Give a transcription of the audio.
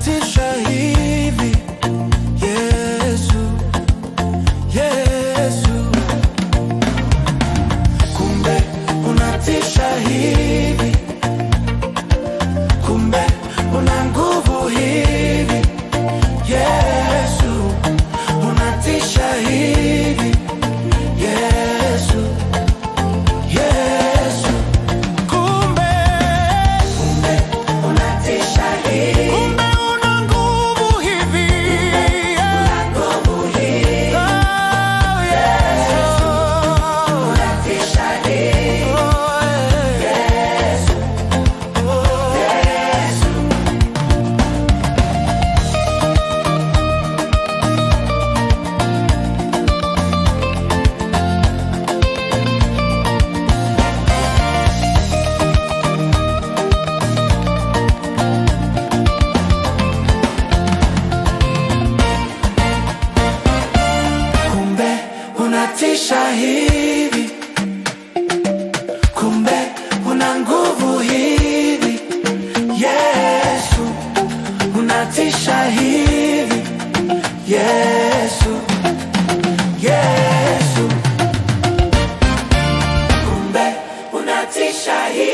unatisha hivi Yesu, Yesu. Kumbe unatisha hivi, kumbe una nguvu hivi Yesu, unatisha hivi Yesu, Yesu. Kumbe unatisha hivi, kumbe una nguvu hivi, una nguvu hivi. Oh, Yesu, unatisha hivi Yesu, oh, Yesu. Kumbe unatisha hivi, kumbe una nguvu hivi Yesu, unatisha hivi Yesu, Yesu. Kumbe unatisha hivi.